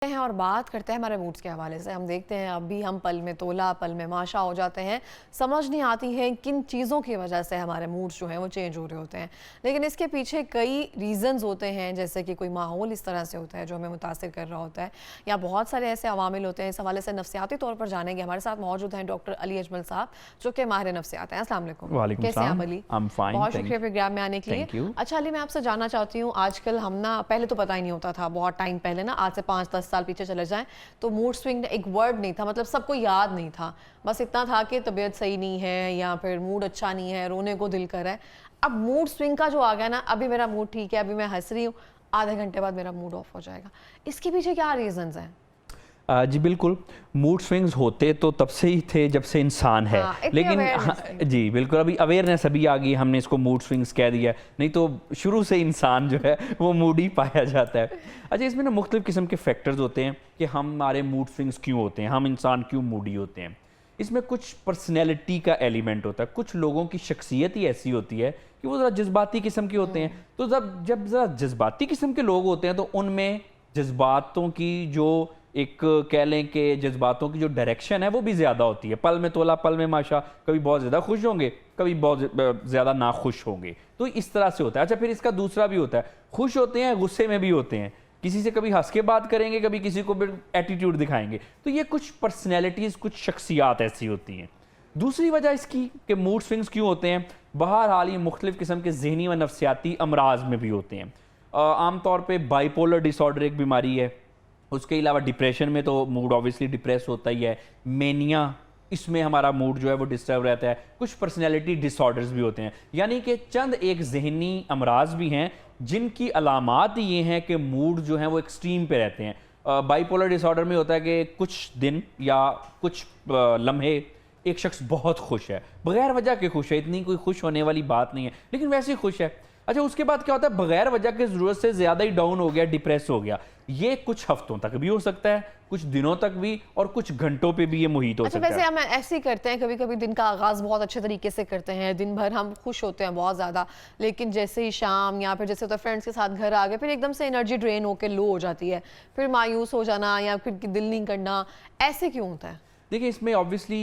हैं और बात करते हैं हमारे मूड्स के हवाले से। हम देखते हैं अभी हम पल में तोला पल में माशा हो जाते हैं। समझ नहीं आती है किन चीज़ों की वजह से हमारे मूड्स जो हैं वो चेंज हो रहे होते हैं, लेकिन इसके पीछे कई रीज़न्स होते हैं, जैसे कि कोई माहौल इस तरह से होता है जो हमें मुतासिर कर रहा होता है, या बहुत सारे ऐसे अवामिल होते हैं। इस हवाले से नफ्सियाती तौर पर जानेंगे। हमारे साथ मौजूद हैं डॉक्टर अली अजमल साहब, जो कि माहिर नफ्सियात हैं। अस्सलाम वालेकुम। कैसे हैं आप अली? बहुत शुक्रिया प्रोग्राम में आने के लिए। अच्छा अली, मैं आपसे जानना चाहती हूँ, आजकल हम ना, पहले तो पता ही नहीं होता था, बहुत टाइम पहले ना, आज से 5-10 साल पीछे चले जाएं तो मूड स्विंग एक वर्ड नहीं था, मतलब सबको याद नहीं था। बस इतना था कि तबीयत सही नहीं है या फिर मूड अच्छा नहीं है, रोने को दिल कर है। अब मूड स्विंग का जो आ गया ना, अभी मेरा मूड ठीक है, अभी मैं हंस रही हूँ, आधे घंटे बाद मेरा मूड ऑफ हो जाएगा। इसके पीछे क्या रीजंस हैं? जी बिल्कुल, मूड स्विंग्स होते तो तब से ही थे जब से इंसान है। लेकिन जी बिल्कुल, अभी अवेयरनेस अभी आ गई, हमने इसको मूड स्विंग्स कह दिया, नहीं तो शुरू से इंसान जो है वो मूडी पाया जाता है। अच्छा, इसमें ना मुख्तलिफ किस्म के फैक्टर्स होते हैं कि हमारे मूड स्विंग्स क्यों होते हैं, हम इंसान क्यों मूडी होते हैं। इसमें कुछ पर्सनैलिटी का एलिमेंट होता है, कुछ लोगों की शख्सियत ही ऐसी होती है कि वो ज़रा जज्बाती किस्म के होते हैं। तो जब ज़रा जज्बाती किस्म के लोग होते हैं तो उनमें जज्बातों की जो एक कह लें कि जज्बातों की जो डायरेक्शन है वो भी ज़्यादा होती है। पल में तोला पल में माशा, कभी बहुत ज़्यादा खुश होंगे, कभी बहुत ज़्यादा नाखुश होंगे, तो इस तरह से होता है। अच्छा, फिर इसका दूसरा भी होता है, खुश होते हैं, गुस्से में भी होते हैं, किसी से कभी हंस के बात करेंगे, कभी किसी को एटीट्यूड दिखाएंगे। तो ये कुछ पर्सनैलिटीज़, कुछ शख्सियात ऐसी होती हैं। दूसरी वजह इसकी कि मूड स्विंग्स क्यों होते हैं, बहरहाल ये मुख्तलिफ किस्म के जहनी व नफ्सियाती अमराज में भी होते हैं। आमतौर पर बाइपोलर डिसऑर्डर एक बीमारी है, उसके अलावा डिप्रेशन में तो मूड ऑब्वियसली डिप्रेस होता ही है। मेनिया, इसमें हमारा मूड जो है वो डिस्टर्ब रहता है। कुछ पर्सनैलिटी डिसऑर्डर्स भी होते हैं, यानी कि चंद एक जहनी अमराज भी हैं जिनकी अलामात ये हैं कि मूड जो है वो एक्सट्रीम पे रहते हैं। बाइपोलर डिसऑर्डर में होता है कि कुछ दिन या कुछ लम्हे एक शख्स बहुत खुश है, बगैर वजह के खुश है, इतनी कोई खुश होने वाली बात नहीं है, लेकिन वैसे ही खुश है। अच्छा, उसके बाद क्या होता है, बगैर वजह के ज़रूरत से ज़्यादा ही डाउन हो गया, डिप्रेस हो गया। ये कुछ हफ्तों तक भी हो सकता है, कुछ दिनों तक भी, और कुछ घंटों पे भी ये मुहित हो सकता है। वैसे हम ऐसे ही करते हैं, कभी कभी दिन का आगाज़ बहुत अच्छे तरीके से करते हैं, दिन भर हम खुश होते हैं बहुत ज़्यादा, लेकिन जैसे ही शाम या फिर जैसे होता है फ्रेंड्स के साथ घर आ गए, फिर एकदम से एनर्जी ड्रेन होकर लो हो जाती है, फिर मायूस हो जाना या फिर दिल नहीं करना। ऐसे क्यों होता है? देखिए, इसमें ऑब्वियसली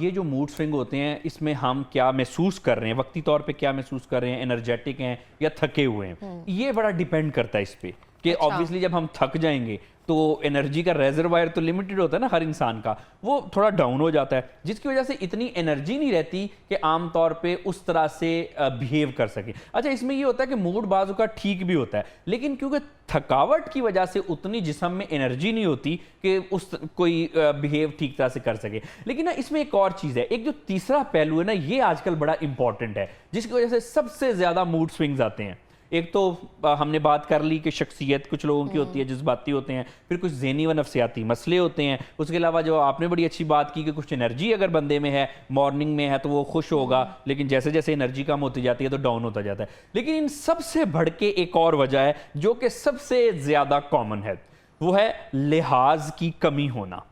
ये जो मूड स्विंग होते हैं, इसमें हम क्या महसूस कर रहे हैं, वक्ती तौर पे क्या महसूस कर रहे हैं, एनर्जेटिक हैं या थके हुए हैं, ये बड़ा डिपेंड करता है इस पे कि ऑब्वियसली जब हम थक जाएंगे तो एनर्जी का रेजरवायर तो लिमिटेड होता है ना हर इंसान का, वो थोड़ा डाउन हो जाता है, जिसकी वजह से इतनी एनर्जी नहीं रहती कि आमतौर पे उस तरह से बिहेव कर सके। अच्छा, इसमें ये होता है कि मूड बाजू का ठीक भी होता है, लेकिन क्योंकि थकावट की वजह से उतनी जिस्म में एनर्जी नहीं होती कि उस कोई बिहेव ठीक तरह से कर सके। लेकिन ना इसमें एक और चीज़ है, एक जो तीसरा पहलू है ना, ये आजकल बड़ा इंपॉर्टेंट है, जिसकी वजह से सबसे ज़्यादा मूड स्विंग्स आते हैं। एक तो हमने बात कर ली कि शख्सियत कुछ लोगों की होती है, जज्बाती होते हैं, फिर कुछ ज़हनी व नफ्सियाती मसले होते हैं। उसके अलावा जो आपने बड़ी अच्छी बात की कि कुछ एनर्जी अगर बंदे में है, मॉर्निंग में है तो वो खुश होगा, लेकिन जैसे जैसे एनर्जी कम होती जाती है तो डाउन होता जाता है। लेकिन इन सबसे बढ़ के एक और वजह है जो कि सबसे ज़्यादा कॉमन है, वो है लिहाज की कमी होना,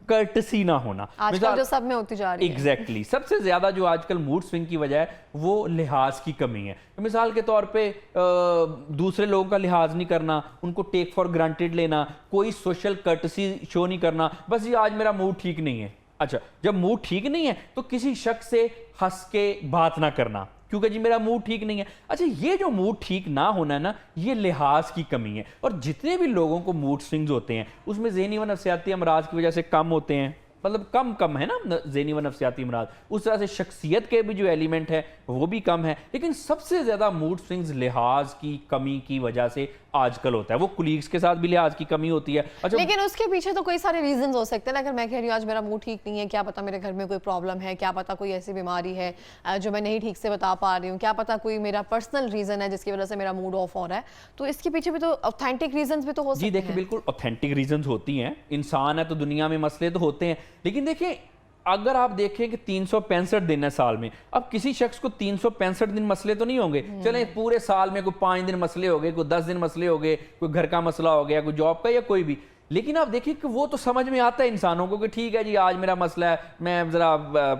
कर्टसी ना होना, आजकल जो सब में होती जा रही है। एग्जैक्टली, सबसे ज्यादा जो आजकल मूड स्विंग की वजह है वो लिहाज की कमी है। मिसाल के तौर पे दूसरे लोगों का लिहाज नहीं करना, उनको टेक फॉर ग्रांटेड लेना, कोई सोशल कर्टसी शो नहीं करना, बस ये आज मेरा मूड ठीक नहीं है। अच्छा, जब मूड ठीक नहीं है तो किसी शख्स से हंस के बात ना करना, क्योंकि जी मेरा मूड ठीक नहीं है। अच्छा, ये जो मूड ठीक ना होना है ना, ये लिहाज की कमी है। और जितने भी लोगों को मूड स्विंग्स होते हैं उसमें ज़हनी व नफ्सियाती अमराज की वजह से कम होते हैं, मतलब कम है ना ज़हनी व नफ्सियाती अमराज, उस तरह से शख्सियत के भी जो एलिमेंट है वो भी कम है। लेकिन सबसे ज़्यादा मूड स्विंग्स लिहाज की कमी की वजह से आजकल होता है। वो कुलीग्स के साथ भी लिहाज की कमी होती है। अच्छा, लेकिन उसके पीछे तो कई सारे रीजंस हो सकते हैं ना। अगर मैं कह रही हूँ आज मेरा मूड ठीक नहीं है, क्या पता मेरे घर में कोई प्रॉब्लम है, क्या पता कोई ऐसी बीमारी है जो मैं नहीं ठीक से बता पा रही हूँ, क्या पता कोई मेरा पर्सनल रीजन है जिसकी वजह से मेरा मूड ऑफ हो रहा है, तो इसके पीछे भी तो ऑथेंटिक रीजंस भी तो हो सकते हैं। जी देखिए, बिल्कुल ऑथेंटिक रीजंस होती हैं, इंसान है तो दुनिया में मसले तो होते हैं। लेकिन देखिए, अगर आप देखें कि 365 दिन है साल में, अब किसी शख्स को 365 दिन मसले तो नहीं होंगे। चलें, पूरे साल में कोई 5 दिन मसले हो गए, कोई 10 दिन मसले हो गए, कोई घर का मसला हो गया, कोई जॉब का या कोई भी, लेकिन आप देखिए कि वो तो समझ में आता है इंसानों को कि ठीक है जी आज मेरा मसला है, मैं ज़रा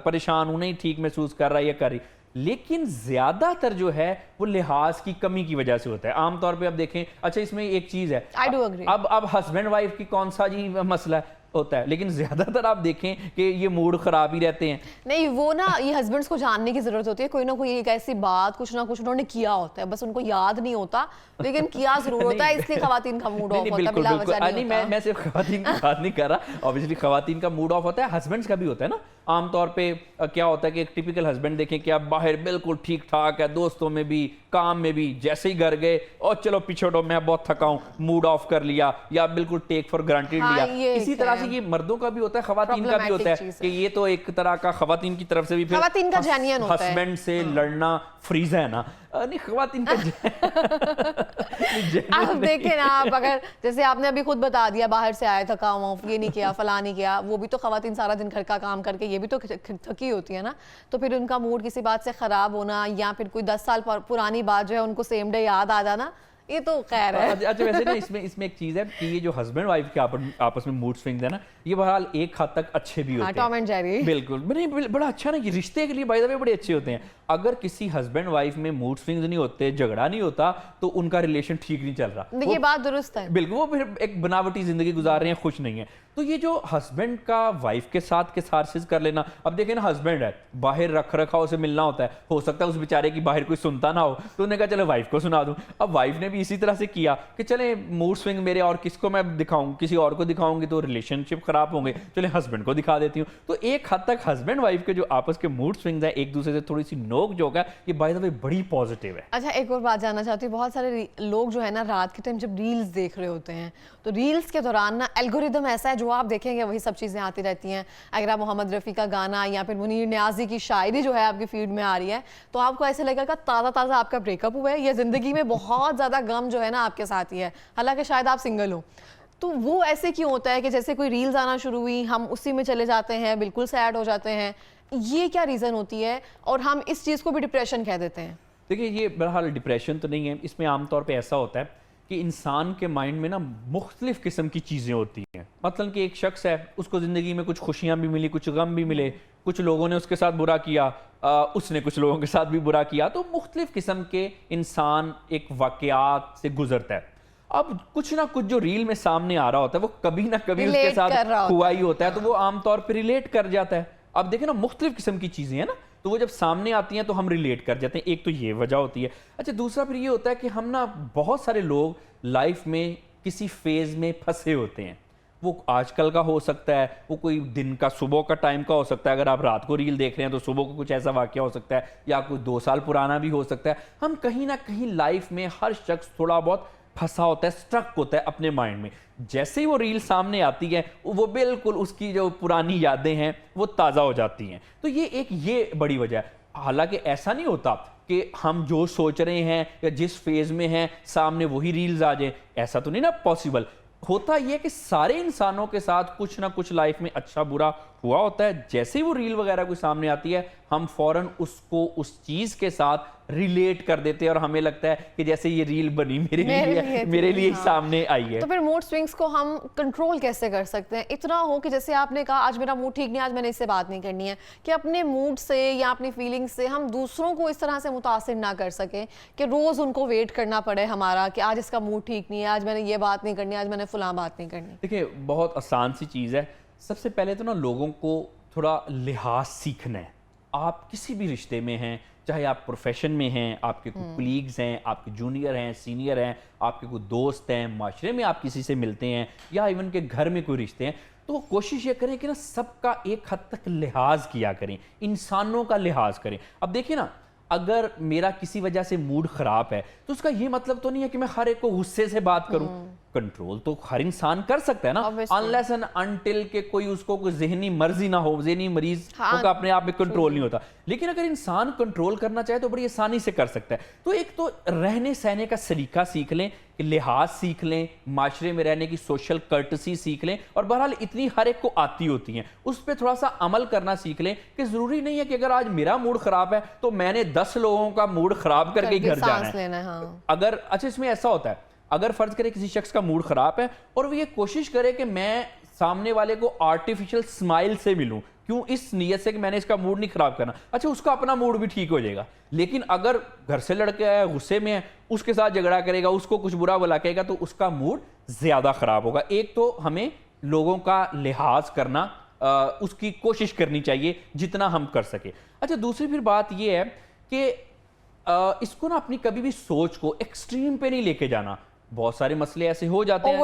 परेशान हूँ, नहीं ठीक महसूस कर रहा है या कर रही। लेकिन ज्यादातर जो है वो लिहाज की कमी की वजह से होता है। आमतौर पे अब देखें, अच्छा इसमें एक चीज है, I do agree. अब हस्बैंड वाइफ की कौन सा जी मसला होता है, लेकिन ज्यादातर आप देखें कि ये मूड खराब ही रहते हैं। नहीं, वो ना ये हस्बैंड्स को जानने की जरूरत होती है, कोई ना कोई एक ऐसी बात कुछ ना कुछ उन्होंने किया होता है, बस उनको याद नहीं होता, लेकिन किया जरूर होता है, इसलिए खवातीन का मूड ऑफ होता है, बिला वजह नहीं होता। मैं सिर्फ खवातीन की बात नहीं कर रहा, ऑब्वियसली खवातीन का मूड ऑफ होता है, हस्बैंड्स का भी होता है ना। आमतौर पे क्या होता है कि एक टिपिकल हस्बैंड देखें कि आप बाहर बिल्कुल ठीक ठाक है, दोस्तों में भी काम में भी, जैसे ही घर गए और चलो पीछे हटो मैं बहुत थका हूं, मूड ऑफ कर लिया, या बिल्कुल टेक फॉर ग्रांटेड लिया। इसी तरह से ये मर्दों का भी होता है, खवातीन का भी होता है कि ये तो एक तरह का खवातीन की तरफ से भी खवातीन का जेन्युइन होता है, हस्बैंड से लड़ना फ्रीज है ना, नहीं खवातीन का आप देखें ना, आप अगर जैसे आपने अभी खुद बता दिया बाहर से आया थका हुआ, ये नहीं किया फला नहीं किया, वो भी तो खवातीन सारा दिन घर का काम करके ये भी तो थकी होती है ना, तो फिर उनका मूड किसी बात से खराब होना या फिर कोई 10 साल पुरानी बात जो है उनको सेम डे याद आ जाना, ये तो खैर है। अच्छा वैसे ना इसमें एक चीज है कि ये जो हस्बैंड वाइफ के आपस में मूड स्विंग्स है ना, ये बहरहाल एक हद तक अच्छे भी होते हैं। Tom and Jerry. बिल्कुल, बड़ा अच्छा ना, ये रिश्ते के लिए बाय द वे बड़े अच्छे होते हैं। अगर किसी हस्बैंड वाइफ में मूड स्विंग्स नहीं होते, झगड़ा नहीं होता, तो उनका रिलेशन ठीक नहीं चल रहा। ये बात दुरुस्त है। बिल्कुल, वो फिर एक बनावटी जिंदगी गुजार रहे हैं, खुश नहीं है। तो ये जो हस्बैंड का वाइफ के साथ कैथारसिस कर लेना, अब देखें ना, हस्बैंड है बाहर रख रखाव से मिलना होता है, हो सकता है उस बेचारे की बाहर कोई सुनता ना हो, तो उन्होंने कहा चलो वाइफ को सुना दूं। अब वाइफ ने भी इसी तरह से किया कि चले मूड स्विंग मेरे, और किसको मैं दिखाऊं, किसी और को दिखाऊंगी तो रिलेशनशिप खराब होंगे, चले हस्बैंड को दिखा देती हूँ। तो एक हद तक हस्बैंड वाइफ के जो आपस के मूड स्विंग्स है, एक दूसरे से थोड़ी सी नोक झोंक है, ये बाय द वे बड़ी पॉजिटिव है। अच्छा एक और बात जानना चाहती हूँ, बहुत सारे लोग जो है ना रात के टाइम जब रील्स देख रहे होते हैं, तो रील्स के दौरान ना एल्गोरिदम ऐसा है जो आप देखेंगे वही सब चीज़ें आती रहती हैं। अगर आप मोहम्मद रफ़ी का गाना या फिर मुनीर न्याज़ी की शायरी जो है आपकी फीड में आ रही है, तो आपको ऐसे लगेगा ताज़ा ताज़ा आपका ब्रेकअप हुआ है या ज़िंदगी में बहुत ज़्यादा गम जो है ना आपके साथ ही है, हालांकि शायद आप सिंगल हो। तो वो ऐसे क्यों होता है कि जैसे कोई रील्स आना शुरू हुई हम उसी में चले जाते हैं, बिल्कुल सैड हो जाते हैं, ये क्या रीज़न होती है? और हम इस चीज़ को भी डिप्रेशन कह देते हैं। देखिए ये बहरहाल डिप्रेशन तो नहीं है, इसमें आमतौर पे ऐसा होता है कि इंसान के माइंड में ना मुख्तलिफ किस्म की चीज़ें होती हैं। मतलब कि एक शख्स है, उसको ज़िंदगी में कुछ खुशियाँ भी मिली, कुछ गम भी मिले, कुछ लोगों ने उसके साथ बुरा किया, उसने कुछ लोगों के साथ भी बुरा किया, तो मुख्तलिफ किस्म के इंसान एक वाक़यात से गुजरता है। अब कुछ ना कुछ जो रील में सामने आ रहा होता है वो कभी ना कभी उसके साथ हुआ ही होता है, तो वो आमतौर पर रिलेट कर जाता है। अब देखें ना, मुख्तलिफ किस्म की चीज़ें हैं ना, तो वो जब सामने आती हैं तो हम रिलेट कर जाते हैं। एक तो ये वजह होती है। अच्छा दूसरा फिर ये होता है कि हम ना, बहुत सारे लोग लाइफ में किसी फेज में फंसे होते हैं। वो आजकल का हो सकता है, वो कोई दिन का सुबह का टाइम का हो सकता है, अगर आप रात को रील देख रहे हैं तो सुबह को कुछ ऐसा वाक़या हो सकता है, या कोई 2 साल पुराना भी हो सकता है। हम कहीं ना कहीं लाइफ में हर शख्स थोड़ा बहुत फंसा होता है, स्ट्रक होता है अपने माइंड में। जैसे ही वो रील सामने आती है वो बिल्कुल उसकी जो पुरानी यादें हैं वो ताज़ा हो जाती हैं। तो ये बड़ी वजह है। हालांकि ऐसा नहीं होता कि हम जो सोच रहे हैं या जिस फेज में हैं सामने वही रील्स आ जाए, ऐसा तो नहीं ना पॉसिबल। होता यह कि सारे इंसानों के साथ कुछ ना कुछ लाइफ में अच्छा बुरा हुआ होता है। जैसे ही वो रील वगैरह कोई सामने आती है हम फौरन उसको उस चीज के साथ रिलेट कर देते हैं और हमें लगता है कि जैसे ये रील बनी मेरे लिए हाँ। सामने आई है। तो फिर मूड स्विंग्स को हम कंट्रोल कैसे कर सकते हैं? इतना हो कि जैसे आपने कहा आज मेरा मूड ठीक नहीं, आज मैंने इससे बात नहीं करनी है, कि अपने मूड से या अपनी फीलिंग्स से हम दूसरों को इस तरह से मुतासिर ना कर सकें कि रोज उनको वेट करना पड़े हमारा कि आज इसका मूड ठीक नहीं है, आज मैंने ये बात नहीं करनी, आज मैंने फलां बात नहीं करनी। देखिए बहुत आसान सी चीज़ है। सबसे पहले तो ना लोगों को थोड़ा लिहाज सीखना है। आप किसी भी रिश्ते में हैं, चाहे आप प्रोफेशन में हैं, आपके कोई कलीग्स हैं, आपके जूनियर हैं, सीनियर हैं, आपके कोई दोस्त हैं, माशरे में आप किसी से मिलते हैं, या इवन के घर में कोई रिश्ते हैं, तो कोशिश ये करें कि ना सबका एक हद तक लिहाज किया करें, इंसानों का लिहाज करें। अब देखिए ना, अगर मेरा किसी वजह से मूड खराब है तो उसका ये मतलब तो नहीं है कि मैं हर एक को गुस्से से बात करूं। कंट्रोल तो हर इंसान कर सकता है ना, अनलेस एंड अनटिल के कोई उसको कोई ज़हनी मर्जी ना हो, ज़हनी मरीज का अपने आप में कंट्रोल नहीं होता। लेकिन अगर इंसान कंट्रोल करना चाहे तो बड़ी आसानी से कर सकता है। तो एक तो रहने सहने का सलीका सीख लें, कि लिहाज सीख लें, माशरे में रहने की सोशल कर्टसी सीख लें, और बहरहाल इतनी हर एक को आती होती हैं, उस पर थोड़ा सा अमल करना सीख लें कि ज़रूरी नहीं है कि अगर आज मेरा मूड ख़राब है तो मैंने 10 लोगों का मूड ख़राब करके घर जाना है। हाँ। अगर अच्छा इसमें ऐसा होता है, अगर फर्ज करें किसी शख्स का मूड खराब है और वो ये कोशिश करे कि मैं सामने वाले को आर्टिफिशियल स्माइल से मिलूं, क्यों, इस नीयत से कि मैंने इसका मूड नहीं खराब करना। अच्छा, उसका अपना मूड भी ठीक हो जाएगा। लेकिन अगर घर से लड़के आया, गुस्से में है, उसके साथ झगड़ा करेगा, उसको कुछ बुरा भला कहेगा, तो उसका मूड ज्यादा खराब होगा। एक तो हमें लोगों का लिहाज करना, उसकी कोशिश करनी चाहिए जितना हम कर सके। अच्छा, दूसरी फिर बात यह है कि इसको ना अपनी कभी भी सोच को एक्सट्रीम पे नहीं लेके जाना। बहुत सारे मसले ऐसे हो जाते हैं,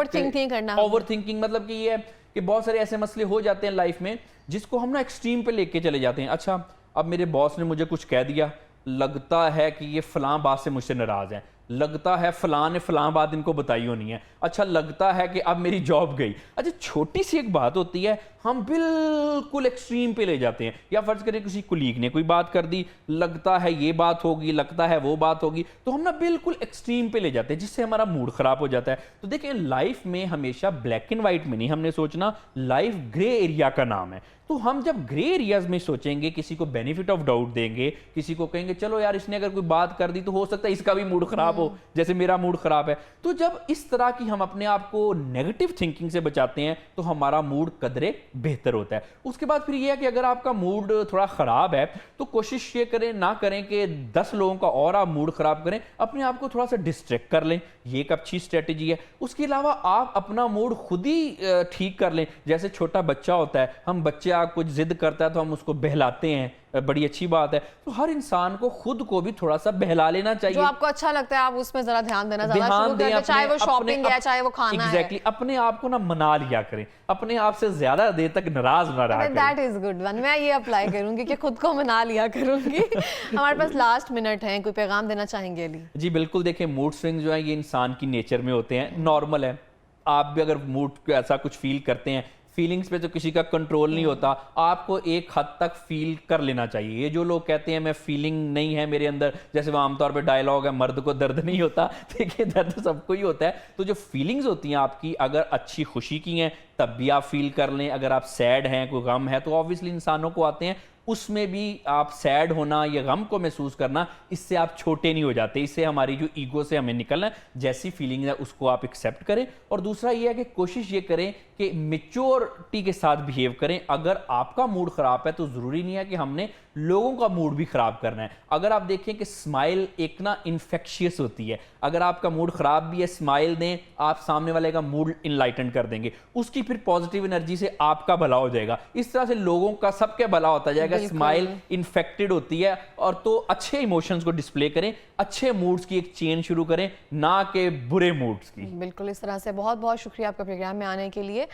ओवर थिंकिंग मतलब कि ये है कि बहुत सारे ऐसे मसले हो जाते हैं लाइफ में जिसको हम ना एक्सट्रीम पे लेके चले जाते हैं। अच्छा, अब मेरे बॉस ने मुझे कुछ कह दिया, लगता है कि ये फलां बात से मुझसे नाराज है, लगता है फलां ने फलां बात इनको बताई होनी है, अच्छा लगता है कि अब मेरी जॉब गई। अच्छा, छोटी सी एक बात होती है, हम बिल्कुल एक्सट्रीम पे ले जाते हैं। या फर्ज करें किसी कुलीग ने कोई बात कर दी, लगता है ये बात होगी, लगता है वो बात होगी, तो हम ना बिल्कुल एक्सट्रीम पे ले जाते हैं, जिससे हमारा मूड खराब हो जाता है। तो देखिए, लाइफ में हमेशा ब्लैक एंड व्हाइट में नहीं हमने सोचना, लाइफ ग्रे एरिया का नाम है। तो हम जब ग्रे एरियाज में सोचेंगे, किसी को बेनिफिट ऑफ डाउट देंगे, किसी को कहेंगे चलो यार इसने अगर कोई बात कर दी तो हो सकता है इसका भी मूड खराब हो, जैसे मेरा मूड खराब है। तो जब इस तरह की हम अपने आप को नेगेटिव थिंकिंग से बचाते हैं तो हमारा मूड कदरे बेहतर होता है। उसके बाद फिर यह है कि अगर आपका मूड थोड़ा खराब है तो कोशिश ये करें ना करें कि 10 लोगों का और आप मूड खराब करें, अपने आप को थोड़ा सा डिस्ट्रैक्ट कर लें, ये एक अच्छी स्ट्रेटेजी है। उसके अलावा आप अपना मूड खुद ही ठीक कर लें। जैसे छोटा बच्चा होता है, हम बच्चा कुछ जिद करता है तो हम उसको बहलाते हैं, बड़ी अच्छी बात है। तो हर इंसान को खुद को भी थोड़ा सा बहला लेना चाहिए। जो आपको अच्छा लगता है आप उसमें जरा ध्यान देना शुरू कर दें, चाहे वो शॉपिंग है, चाहे वो खाना है। एग्जैक्टली, अपने आप को ना मना लिया करें, अपने आप से ज्यादा देर तक नाराज ना रहा करें। दैट इज गुड वन, मैं ये अप्लाई करूंगी कि खुद को मना लिया करूंगी। हमारे पास लास्ट मिनट है, कोई पैगाम देना चाहेंगे अली? जी बिल्कुल, देखिए मूड स्विंग जो है ये इंसान की नेचर में होते हैं, नॉर्मल है। आप भी अगर मूड ऐसा कुछ फील करते हैं, फीलिंग्स पे तो किसी का कंट्रोल नहीं होता, आपको एक हद तक फील कर लेना चाहिए। ये जो लोग कहते हैं मैं फीलिंग नहीं है मेरे अंदर, जैसे वो आमतौर पे डायलॉग है मर्द को दर्द नहीं होता, देखिए दर्द सबको ही होता है। तो जो फीलिंग्स होती हैं आपकी, अगर अच्छी खुशी की हैं तब भी आप फील कर लें, अगर आप सैड हैं, कोई गम है, तो ऑब्वियसली इंसानों को आते हैं, उसमें भी आप सैड होना या गम को महसूस करना, इससे आप छोटे नहीं हो जाते, इससे हमारी जो ईगो से हमें निकलना है, जैसी फीलिंग है उसको आप एक्सेप्ट करें। और दूसरा ये है कि कोशिश ये करें कि मैच्योरिटी के साथ बिहेव करें। अगर आपका मूड खराब है तो ज़रूरी नहीं है कि हमने लोगों का मूड भी खराब करना है। अगर आप देखें कि स्माइल एक ना इन्फेक्शियस होती है, अगर आपका मूड खराब भी है, स्माइल दें, आप सामने वाले का मूड इनलाइटन कर देंगे, उसकी फिर पॉजिटिव एनर्जी से आपका भला हो जाएगा। इस तरह से लोगों का सबके भला होता जाएगा। स्माइल इन्फेक्टेड होती है। और तो अच्छे इमोशंस को डिस्प्ले करें, अच्छे मूड्स की एक चेन शुरू करें, ना कि बुरे मूड्स की। बिल्कुल, इस तरह से बहुत बहुत शुक्रिया आपका प्रोग्राम में आने के लिए।